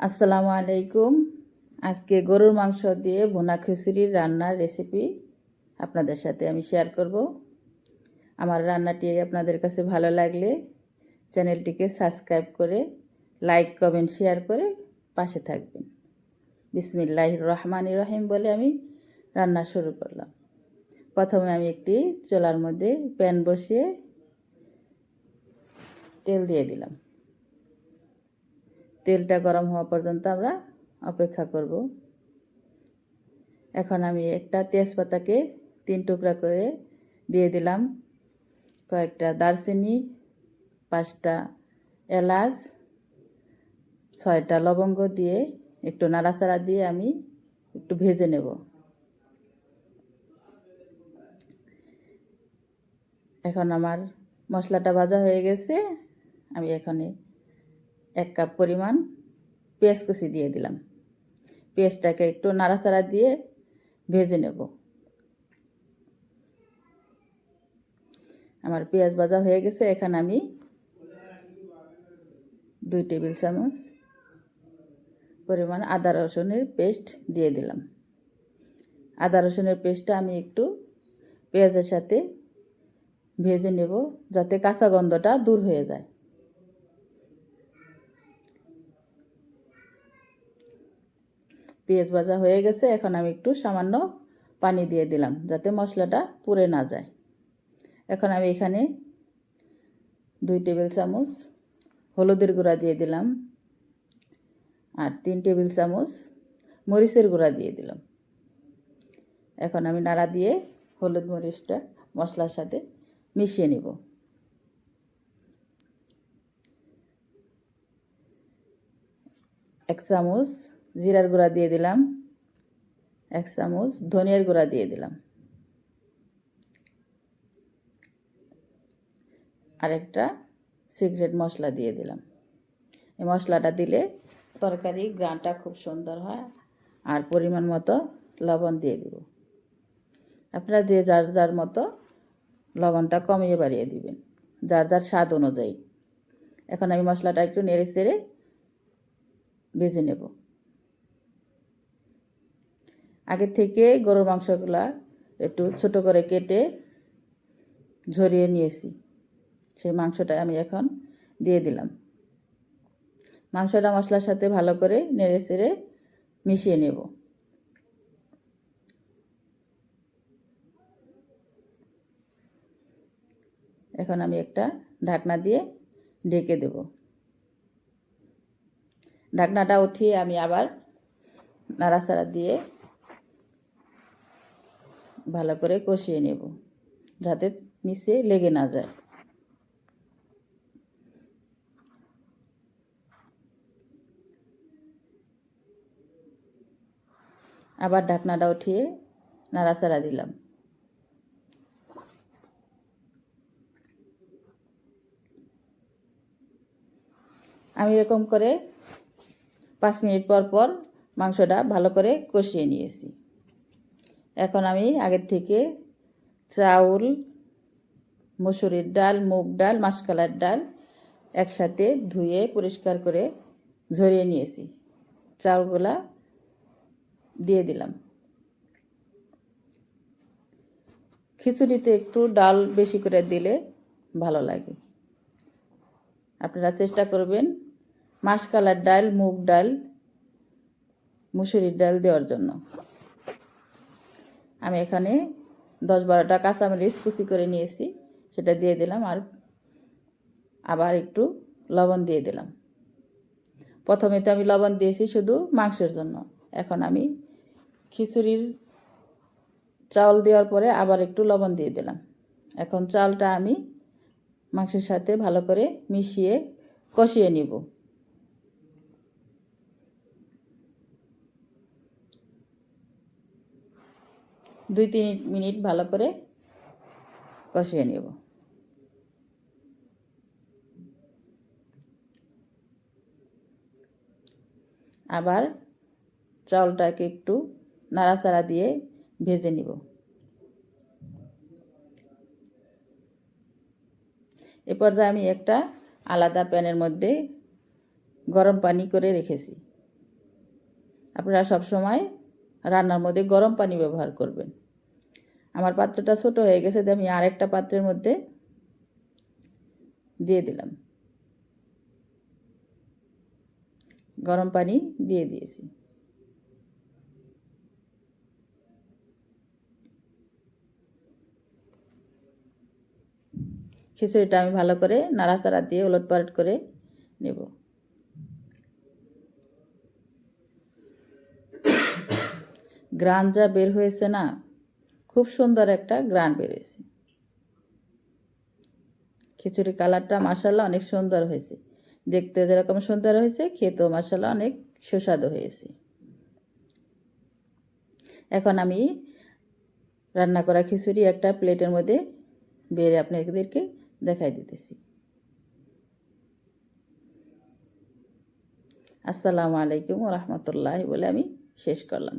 আসসালামু আলাইকুম। আজকে গরুর মাংস দিয়ে ভুনা খিচুড়ির রান্নার রেসিপি আপনাদের সাথে আমি শেয়ার করব। আমার রান্নাটি আপনাদের কাছে ভালো লাগলে চ্যানেলটিকে সাবস্ক্রাইব করে লাইক কমেন্ট শেয়ার করে পাশে থাকবেন। বিসমিল্লাহির রহমানির রহিম বলে আমি রান্না শুরু করলাম। প্রথমে আমি একটি চুলার মধ্যে প্যান বসিয়ে তেল দিয়ে দিলাম। তেলটা গরম হওয়া পর্যন্ত আমরা অপেক্ষা করব। এখন আমি একটা তেজপাতাকে 3 টুকরা করে দিয়ে দিলাম, কয়েকটা দারচিনি, 5টা এলাচ, 6টা লবঙ্গ দিয়ে একটু নাড়াচাড়া দিয়ে আমি একটু ভেজে নেব। এখন আমার মশলাটা ভাজা হয়ে গেছে। আমি এখানে 1 কাপ পরিমাণ পেঁয়াজ কুচি দিয়ে দিলাম। পেঁয়াজটাকে একটু নাড়াচাড়া দিয়ে ভেজে নেব। আমার পেঁয়াজ ভাজা হয়ে গেছে। এখন আমি 2 টেবিল চামচ পরিমাণ আদা রসুনের পেস্ট দিয়ে দিলাম। আদা রসুনের পেস্টটা আমি একটু পেঁয়াজের সাথে ভেজে নেব, যাতে কাঁচা গন্ধটা দূর হয়ে যায়। পেঁয়াজ ভাজা হয়ে গেছে। এখন আমি একটু সামান্য পানি দিয়ে দিলাম, যাতে মশলাটা পুড়ে না যায়। এখন আমি এখানে 2 টেবিল চামচ হলুদের গুঁড়া দিয়ে দিলাম আর 3 টেবিল চামচ মরিচের গুঁড়া দিয়ে দিলাম। এখন আমি নাড়া দিয়ে হলুদ মরিচটা মশলার সাথে মিশিয়ে নেব। এক চামচ জিরার গুঁড়া দিয়ে দিলাম, 1 চামচ ধনিয়ার গুঁড়া দিয়ে দিলাম, আরেকটা সিক্রেট মশলা দিয়ে দিলাম। এই মশলাটা দিলে তরকারি গ্রানটা খুব সুন্দর হয়। আর পরিমাণ মতো লবণ দিয়ে দিব। আপনারা যে যার যার মতো লবণটা কমিয়ে বাড়িয়ে দিবেন, যার যার স্বাদ অনুযায়ী। এখন আমি মশলাটা একটু নেড়ে চেড়ে ভেজে নেব। আগে থেকে গরুর মাংসগুলা একটু ছোট করে কেটে ঝরিয়ে নিয়েছি। সেই মাংসটা আমি এখন দিয়ে দিলাম। মাংসটা মশলার সাথে ভালো করে নেড়ে চেড়ে মিশিয়ে নেব। এখন আমি একটা ঢাকনা দিয়ে ঢেকে দেব। ঢাকনাটা উঠিয়ে আমি আবার নাড়াচাড়া দিয়ে ভালো করে কষিয়ে নেব, যাতে নিচে লেগে না যায়। আবার ঢাকনাটা উঠিয়ে নাড়াচাড়া দিলাম। আমি এরকম করে 5 মিনিট পর পর মাংসটা ভালো করে কষিয়ে নিয়েছি। এখন আমি আগের থেকে চাউল, মসুরির ডাল, মুগ ডাল, মাসকলাইর ডাল একসাথে ধুয়ে পরিষ্কার করে ঝরিয়ে নিয়েছি। চাউলগুলা দিয়ে দিলাম। খিচুড়িতে একটু ডাল বেশি করে দিলে ভালো লাগে। আপনারা চেষ্টা করবেন মাসকলাইর ডাল, মুগ ডাল, মসুরির ডাল দেওয়ার জন্য। আমি এখানে 10-12টা কাঁচামরিচ কুচি করে নিয়েছি, সেটা দিয়ে দিলাম। আর আবার একটু লবণ দিয়ে দিলাম। প্রথমে তো আমি লবণ দিয়েছি শুধু মাংসের জন্য। এখন আমি খিচুড়ির চাউল দেওয়ার পরে আবার একটু লবণ দিয়ে দিলাম। এখন চালটা আমি মাংসের সাথে ভালো করে মিশিয়ে কষিয়ে নিব। দুই 3 মিনিট ভালো করে কষিয়ে নেব। আবার চাউলটাকে একটু নাড়াচাড়া দিয়ে ভেজে নিব। এ পর্যায়ে আমি একটা আলাদা প্যানের মধ্যে গরম পানি করে রেখেছি। আপনারা সব সময় রান্নার মধ্যে গরম পানি ব্যবহার করবেন। আমার পাত্রটা ছোট হয়ে গেছে, তাই আমি আরেকটা পাত্রের মধ্যে দিয়ে দিলাম। গরম পানি দিয়ে দিয়েছি। খিচুড়িটা আমি ভালো করে নাড়াচাড়া দিয়ে ওলটপালট করে নেব। গ্রান যা বের হয়েছে না, খুব সুন্দর একটা গ্রান বেরিয়েছে। খিচুড়ি কালারটা মাশাআল্লাহ অনেক সুন্দর হয়েছে। দেখতে যেরকম সুন্দর হয়েছে, খেতেও মাশাআল্লাহ অনেক সুস্বাদু হয়েছে। এখন আমি রান্না করা খিচুড়ি একটা প্লেটের মধ্যে বেড়ে আপনাদেরকে দেখাই দিতেছি। আসসালামু আলাইকুম ওয়া রাহমাতুল্লাহি বলে আমি শেষ করলাম।